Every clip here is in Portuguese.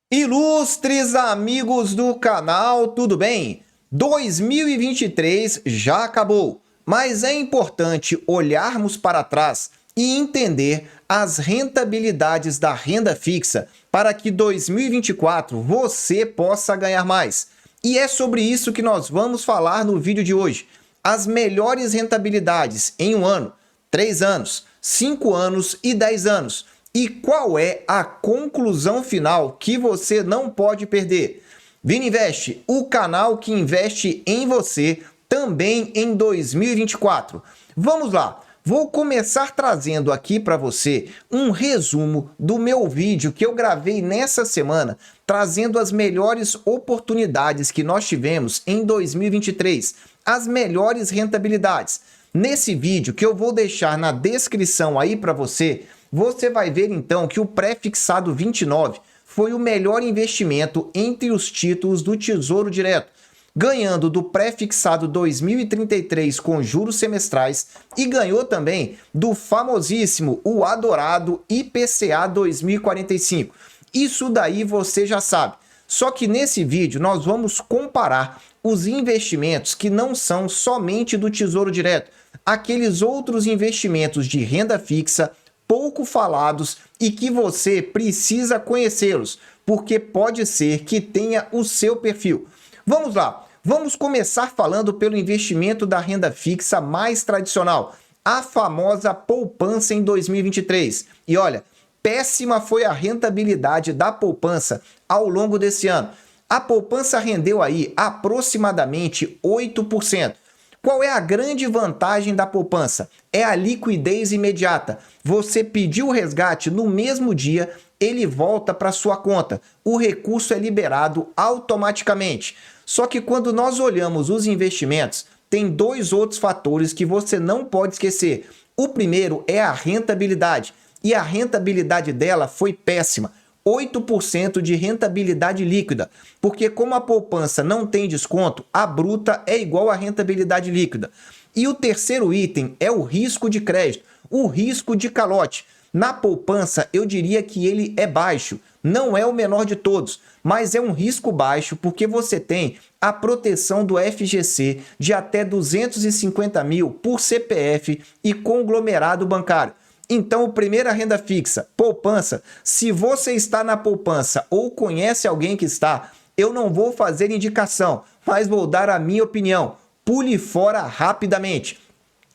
Ilustres amigos do canal, tudo bem? 2023 já acabou, mas é importante olharmos para trás e entender as rentabilidades da renda fixa para que 2024 você possa ganhar mais. E é sobre isso que nós vamos falar no vídeo de hoje. As melhores rentabilidades em um ano, 3 anos, 5 anos e 10 anos. E qual é a conclusão final que você não pode perder? Vini Invest, o canal que investe em você também em 2024. Vamos lá, vou começar trazendo aqui para você um resumo do meu vídeo que eu gravei nessa semana, trazendo as melhores oportunidades que nós tivemos em 2023, as melhores rentabilidades. Nesse vídeo que eu vou deixar na descrição aí para você, você vai ver então que o pré-fixado 29 foi o melhor investimento entre os títulos do Tesouro Direto, ganhando do pré-fixado 2033 com juros semestrais e ganhou também do famosíssimo, o adorado IPCA 2045. Isso daí você já sabe. Só que nesse vídeo nós vamos comparar os investimentos que não são somente do Tesouro Direto, aqueles outros investimentos de renda fixa pouco falados e que você precisa conhecê-los, porque pode ser que tenha o seu perfil. Vamos lá, vamos começar falando pelo investimento da renda fixa mais tradicional, a famosa poupança em 2023. E olha, péssima foi a rentabilidade da poupança ao longo desse ano. A poupança rendeu aí aproximadamente 8%. Qual é a grande vantagem da poupança? É a liquidez imediata. Você pediu o resgate no mesmo dia, ele volta para sua conta. O recurso é liberado automaticamente. Só que quando nós olhamos os investimentos, tem dois outros fatores que você não pode esquecer. O primeiro é a rentabilidade. E a rentabilidade dela foi péssima. 8% de rentabilidade líquida, porque como a poupança não tem desconto, a bruta é igual à rentabilidade líquida. E o terceiro item é o risco de crédito, o risco de calote. Na poupança, eu diria que ele é baixo, não é o menor de todos, mas é um risco baixo porque você tem a proteção do FGC de até 250 mil por CPF e conglomerado bancário. Então, primeira renda fixa, poupança. Se você está na poupança ou conhece alguém que está, eu não vou fazer indicação, mas vou dar a minha opinião. Pule fora rapidamente.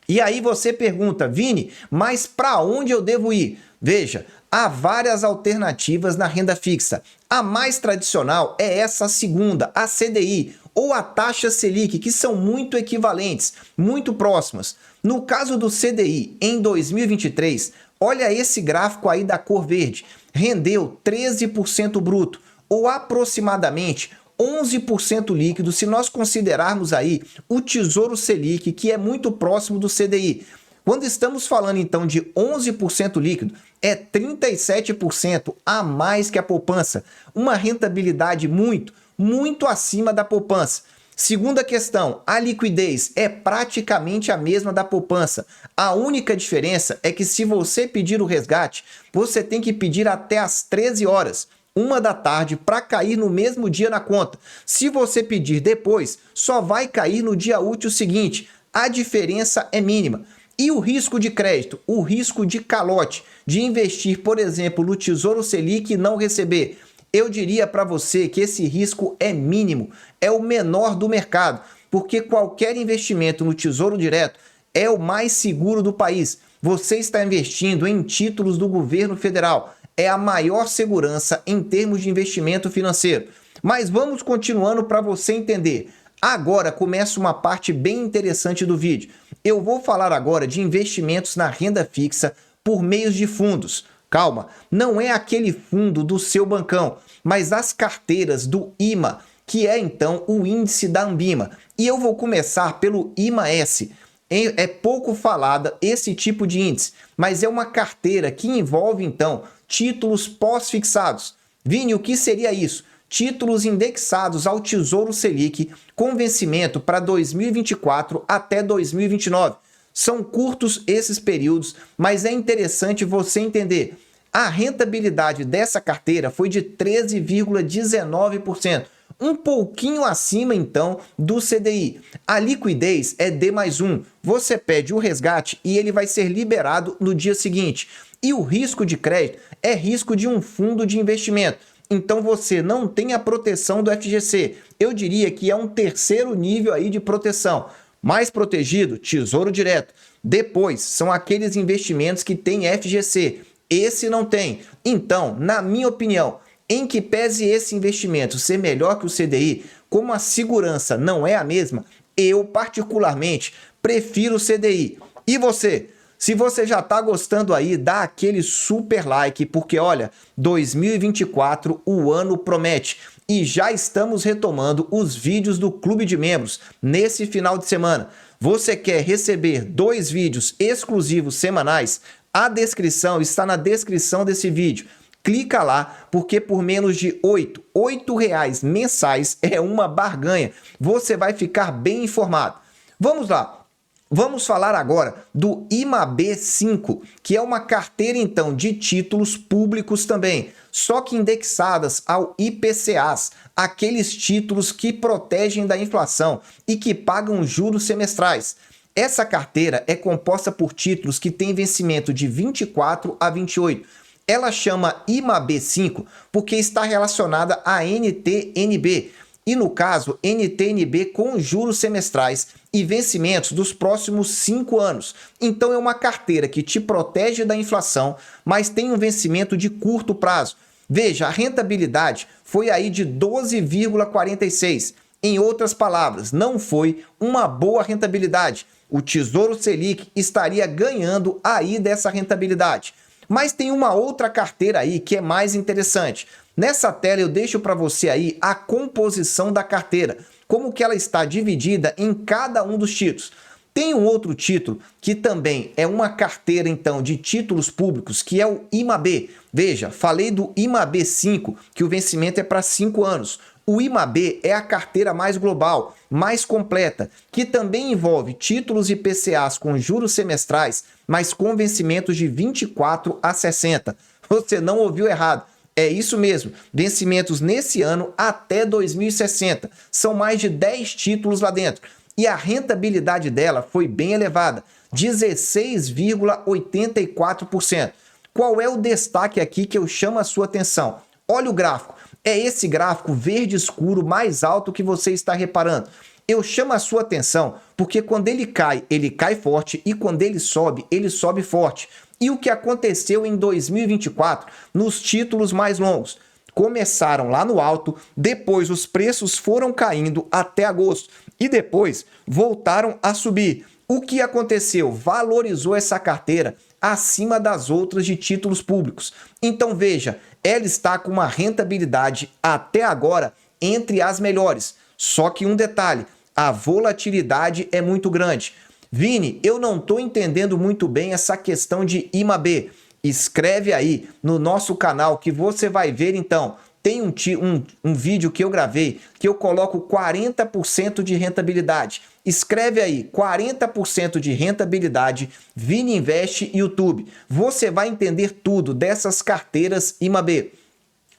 E aí você pergunta, Vini, mas para onde eu devo ir? Veja, há várias alternativas na renda fixa. A mais tradicional é essa segunda, a CDI, ou a taxa Selic, que são muito equivalentes, muito próximas. No caso do CDI, em 2023, olha esse gráfico aí da cor verde, rendeu 13% bruto, ou aproximadamente 11% líquido, se nós considerarmos aí o Tesouro Selic, que é muito próximo do CDI. Quando estamos falando então de 11% líquido, é 37% a mais que a poupança, uma rentabilidade muito acima da poupança. Segunda questão, a liquidez é praticamente a mesma da poupança. A única diferença é que se você pedir o resgate, você tem que pedir até às 13 horas, 1 da tarde, para cair no mesmo dia na conta. Se você pedir depois, só vai cair no dia útil seguinte. A diferença é mínima. E o risco de crédito, o risco de calote, de investir, por exemplo, no Tesouro Selic e não receber, eu diria para você que esse risco é mínimo, é o menor do mercado, porque qualquer investimento no Tesouro Direto é o mais seguro do país. Você está investindo em títulos do governo federal, é a maior segurança em termos de investimento financeiro. Mas vamos continuando para você entender. Agora começa uma parte bem interessante do vídeo. Eu vou falar agora de investimentos na renda fixa por meios de fundos. Calma, não é aquele fundo do seu bancão, mas as carteiras do IMA, que é então o índice da Anbima. E eu vou começar pelo IMA-S. É pouco falada esse tipo de índice, mas é uma carteira que envolve então títulos pós-fixados. Vini, o que seria isso? Títulos indexados ao Tesouro Selic com vencimento para 2024 até 2029. São curtos esses períodos, mas é interessante você entender. A rentabilidade dessa carteira foi de 13,19%. Um pouquinho acima, então, do CDI. A liquidez é D+1. Você pede o resgate e ele vai ser liberado no dia seguinte. E o risco de crédito é risco de um fundo de investimento. Então você não tem a proteção do FGC. Eu diria que é um terceiro nível aí de proteção. Mais protegido, Tesouro Direto. Depois, são aqueles investimentos que têm FGC. Esse não tem. Então, na minha opinião, em que pese esse investimento ser melhor que o CDI, como a segurança não é a mesma, eu particularmente prefiro o CDI. E você? Se você já está gostando aí, dá aquele super like, porque olha, 2024 o ano promete. E já estamos retomando os vídeos do Clube de Membros nesse final de semana. Você quer receber 2 vídeos exclusivos semanais? A descrição está na descrição desse vídeo. Clica lá, porque por menos de R$ 8 mensais é uma barganha. Você vai ficar bem informado. Vamos lá. Vamos falar agora do IMAB5, que é uma carteira, então, de títulos públicos também, só que indexadas ao IPCAs, aqueles títulos que protegem da inflação e que pagam juros semestrais. Essa carteira é composta por títulos que têm vencimento de 24 a 28. Ela chama IMAB5 porque está relacionada a NTNB, e no caso, NTNB com juros semestrais e vencimentos dos próximos 5 anos. Então é uma carteira que te protege da inflação, mas tem um vencimento de curto prazo. Veja, a rentabilidade foi aí de 12,46. Em outras palavras, não foi uma boa rentabilidade. O Tesouro Selic estaria ganhando aí dessa rentabilidade. Mas tem uma outra carteira aí que é mais interessante. Nessa tela eu deixo para você aí a composição da carteira, como que ela está dividida em cada um dos títulos. Tem um outro título que também é uma carteira então de títulos públicos, que é o IMAB. Veja, falei do IMAB5, que o vencimento é para 5 anos. O IMAB é a carteira mais global, mais completa, que também envolve títulos IPCAs com juros semestrais, mas com vencimentos de 24 a 60. Você não ouviu errado. É isso mesmo, vencimentos nesse ano até 2060. São mais de 10 títulos lá dentro. E a rentabilidade dela foi bem elevada, 16,84%. Qual é o destaque aqui que eu chamo a sua atenção? Olha o gráfico. É esse gráfico verde escuro mais alto que você está reparando. Eu chamo a sua atenção porque quando ele cai forte, e quando ele sobe forte. E o que aconteceu em 2024 nos títulos mais longos? Começaram lá no alto, depois os preços foram caindo até agosto e depois voltaram a subir. O que aconteceu? Valorizou essa carteira acima das outras de títulos públicos. Então veja, ela está com uma rentabilidade até agora entre as melhores. Só que um detalhe, a volatilidade é muito grande. Vini, eu não estou entendendo muito bem essa questão de IMAB. Escreve aí no nosso canal que você vai ver então. Tem um vídeo que eu gravei que eu coloco 40% de rentabilidade. Escreve aí, 40% de rentabilidade, Vini Invest YouTube. Você vai entender tudo dessas carteiras IMAB.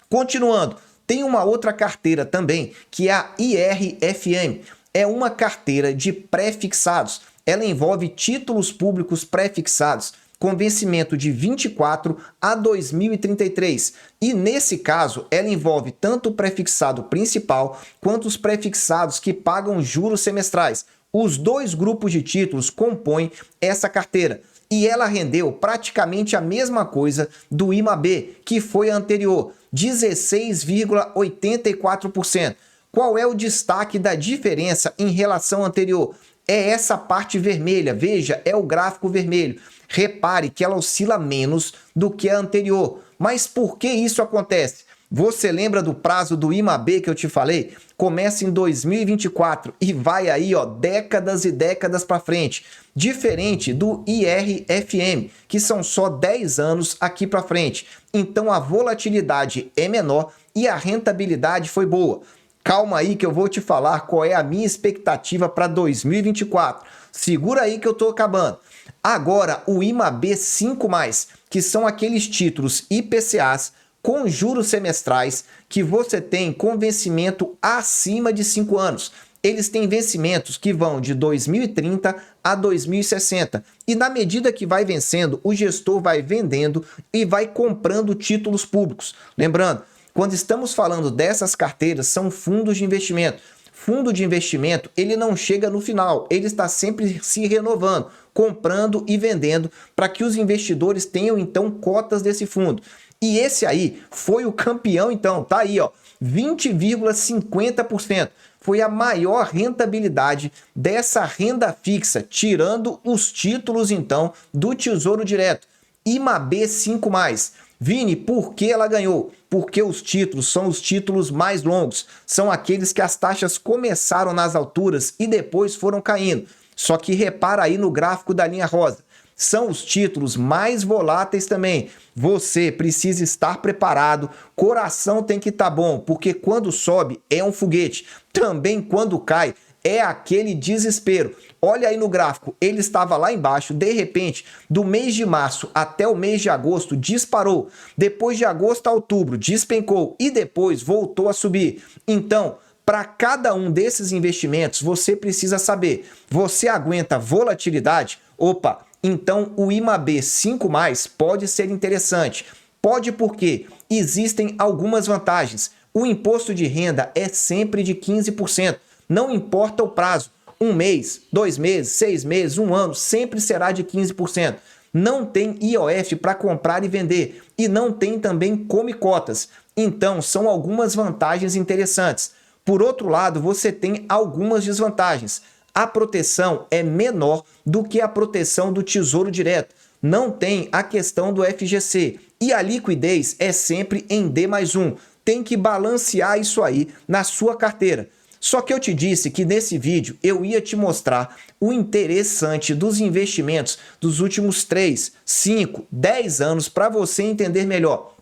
Continuando, tem uma outra carteira também, que é a IRFM. É uma carteira de pré-fixados. Ela envolve títulos públicos pré-fixados com vencimento de 24 a 2033. E nesse caso, ela envolve tanto o pré-fixado principal quanto os pré-fixados que pagam juros semestrais. Os 2 grupos de títulos compõem essa carteira. E ela rendeu praticamente a mesma coisa do IMAB, que foi a anterior, 16,84%. Qual é o destaque da diferença em relação à anterior? É essa parte vermelha, veja, é o gráfico vermelho. Repare que ela oscila menos do que a anterior. Mas por que isso acontece? Você lembra do prazo do IMAB que eu te falei? Começa em 2024 e vai aí, ó, décadas e décadas para frente. Diferente do IRFM, que são só 10 anos aqui para frente. Então a volatilidade é menor e a rentabilidade foi boa. Calma aí que eu vou te falar qual é a minha expectativa para 2024. Segura aí que eu tô acabando. Agora, o IMAB 5+, que são aqueles títulos IPCAs com juros semestrais que você tem com vencimento acima de 5 anos. Eles têm vencimentos que vão de 2030 a 2060. E na medida que vai vencendo, o gestor vai vendendo e vai comprando títulos públicos. Lembrando, quando estamos falando dessas carteiras, são fundos de investimento. Fundo de investimento, ele não chega no final, ele está sempre se renovando, comprando e vendendo para que os investidores tenham então cotas desse fundo. E esse aí foi o campeão então, tá aí ó, 20,50%. Foi a maior rentabilidade dessa renda fixa, tirando os títulos então do Tesouro Direto. IMAB 5+. Vini, por que ela ganhou? Porque os títulos são os títulos mais longos. São aqueles que as taxas começaram nas alturas e depois foram caindo. Só que repara aí no gráfico da linha rosa. São os títulos mais voláteis também. Você precisa estar preparado, coração tem que estar bom, porque quando sobe é um foguete. Também quando cai é aquele desespero. Olha aí no gráfico, ele estava lá embaixo, de repente, do mês de março até o mês de agosto, disparou. Depois de agosto a outubro, despencou e depois voltou a subir. Então, para cada um desses investimentos, você precisa saber, você aguenta volatilidade? Opa, então o IMAB 5+, pode ser interessante. Pode porque existem algumas vantagens. O imposto de renda é sempre de 15%. Não importa o prazo, 1 mês, 2 meses, 6 meses, 1 ano, sempre será de 15%. Não tem IOF para comprar e vender e não tem também come cotas. Então, são algumas vantagens interessantes. Por outro lado, você tem algumas desvantagens. A proteção é menor do que a proteção do Tesouro Direto. Não tem a questão do FGC e a liquidez é sempre em D+1. Tem que balancear isso aí na sua carteira. Só que eu te disse que nesse vídeo eu ia te mostrar o interessante dos investimentos dos últimos 3, 5, 10 anos para você entender melhor.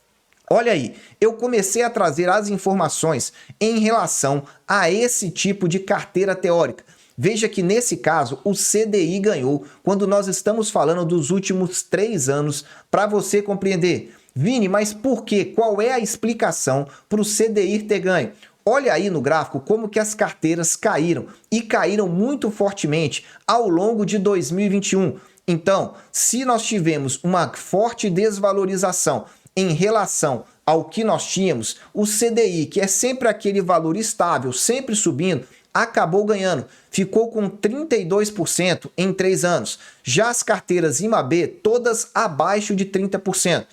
Olha aí, eu comecei a trazer as informações em relação a esse tipo de carteira teórica. Veja que nesse caso o CDI ganhou quando nós estamos falando dos últimos 3 anos para você compreender. Vini, mas por quê? Qual é a explicação para o CDI ter ganho? Olha aí no gráfico como que as carteiras caíram e caíram muito fortemente ao longo de 2021. Então, se nós tivemos uma forte desvalorização em relação ao que nós tínhamos, o CDI, que é sempre aquele valor estável, sempre subindo, acabou ganhando. Ficou com 32% em 3 anos. Já as carteiras IMAB, todas abaixo de 30%.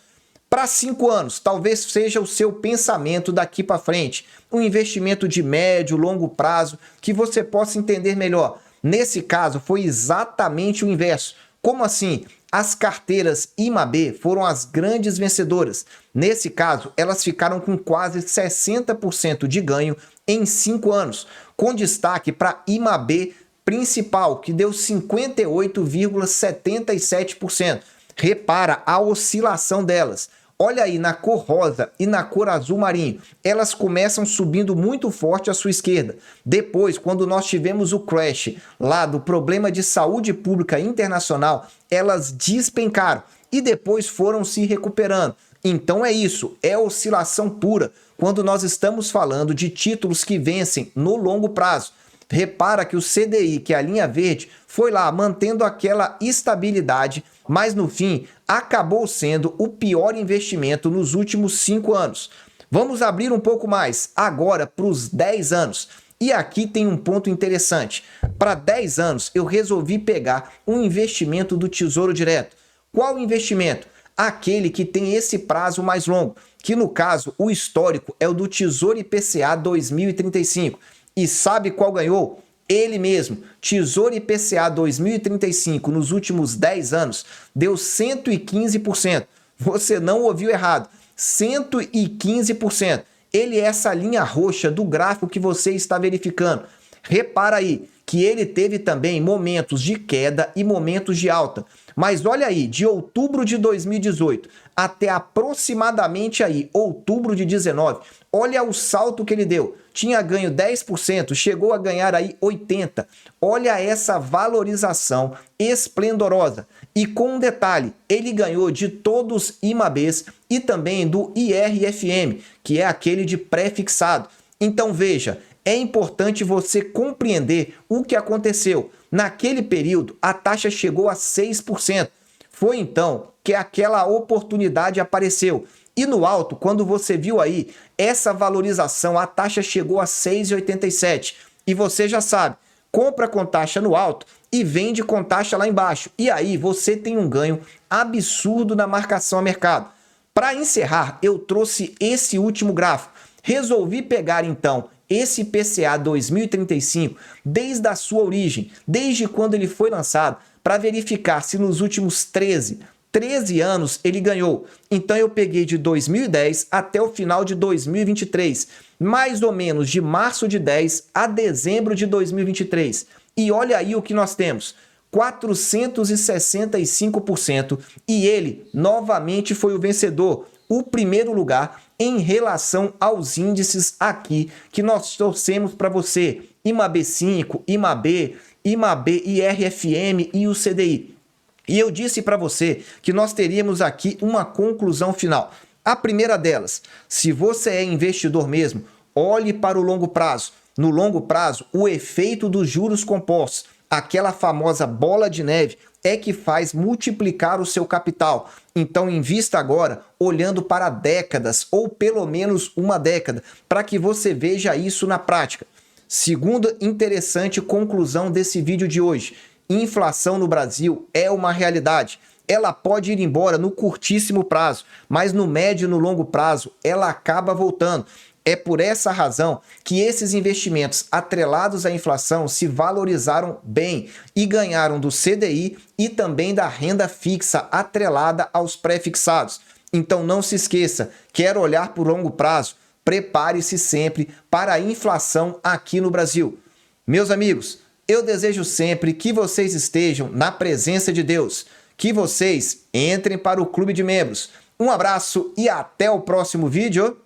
Para 5 anos, talvez seja o seu pensamento daqui para frente. Um investimento de médio, longo prazo, que você possa entender melhor. Nesse caso, foi exatamente o inverso. Como assim? As carteiras IMAB foram as grandes vencedoras. Nesse caso, elas ficaram com quase 60% de ganho em 5 anos, com destaque para IMAB principal, que deu 58,77%. Repara a oscilação delas. Olha aí na cor rosa e na cor azul marinho, elas começam subindo muito forte à sua esquerda. Depois, quando nós tivemos o crash lá do problema de saúde pública internacional, elas despencaram e depois foram se recuperando. Então é isso, é oscilação pura quando nós estamos falando de títulos que vencem no longo prazo. Repara que o CDI, que é a linha verde, foi lá mantendo aquela estabilidade, mas no fim acabou sendo o pior investimento nos últimos 5 anos. Vamos abrir um pouco mais agora para os 10 anos. E aqui tem um ponto interessante. Para 10 anos eu resolvi pegar um investimento do Tesouro Direto. Qual investimento? Aquele que tem esse prazo mais longo, que no caso o histórico é o do Tesouro IPCA 2035. E sabe qual ganhou? Ele mesmo, Tesouro IPCA 2035 nos últimos 10 anos deu 115%. Você não ouviu errado, 115%. Ele é essa linha roxa do gráfico que você está verificando. Repara aí que ele teve também momentos de queda e momentos de alta. Mas olha aí, de outubro de 2018 até aproximadamente aí outubro de 19, Olha o salto que ele deu. Tinha ganho 10%, chegou a ganhar aí 80%. Olha essa valorização esplendorosa. E com um detalhe, ele ganhou de todos os IMABs e também do IRFM, que é aquele de pré-fixado. Então veja, é importante você compreender o que aconteceu. Naquele período, a taxa chegou a 6%. Foi então que aquela oportunidade apareceu. E no alto, quando você viu aí essa valorização, a taxa chegou a 6,87. E você já sabe, compra com taxa no alto e vende com taxa lá embaixo. E aí você tem um ganho absurdo na marcação a mercado. Para encerrar, eu trouxe esse último gráfico. Resolvi pegar então esse IPCA 2035 desde a sua origem, desde quando ele foi lançado, para verificar se nos últimos 13 anos ele ganhou. Então eu peguei de 2010 até o final de 2023, mais ou menos de março de 10 a dezembro de 2023. E olha aí o que nós temos, 465%, e ele novamente foi o vencedor, o primeiro lugar em relação aos índices aqui que nós trouxemos para você, IMAB5, IMAB, IRFM e o CDI. E eu disse para você que nós teríamos aqui uma conclusão final. A primeira delas, se você é investidor mesmo, olhe para o longo prazo. No longo prazo, o efeito dos juros compostos, aquela famosa bola de neve, é que faz multiplicar o seu capital. Então invista agora olhando para décadas ou pelo menos uma década, para que você veja isso na prática. Segunda interessante conclusão desse vídeo de hoje, inflação no Brasil é uma realidade. Ela pode ir embora no curtíssimo prazo, mas no médio e no longo prazo ela acaba voltando. É por essa razão que esses investimentos atrelados à inflação se valorizaram bem e ganharam do CDI e também da renda fixa atrelada aos pré-fixados. Então não se esqueça, quer olhar por longo prazo? Prepare-se sempre para a inflação aqui no Brasil. Meus amigos, eu desejo sempre que vocês estejam na presença de Deus, que vocês entrem para o clube de membros. Um abraço e até o próximo vídeo.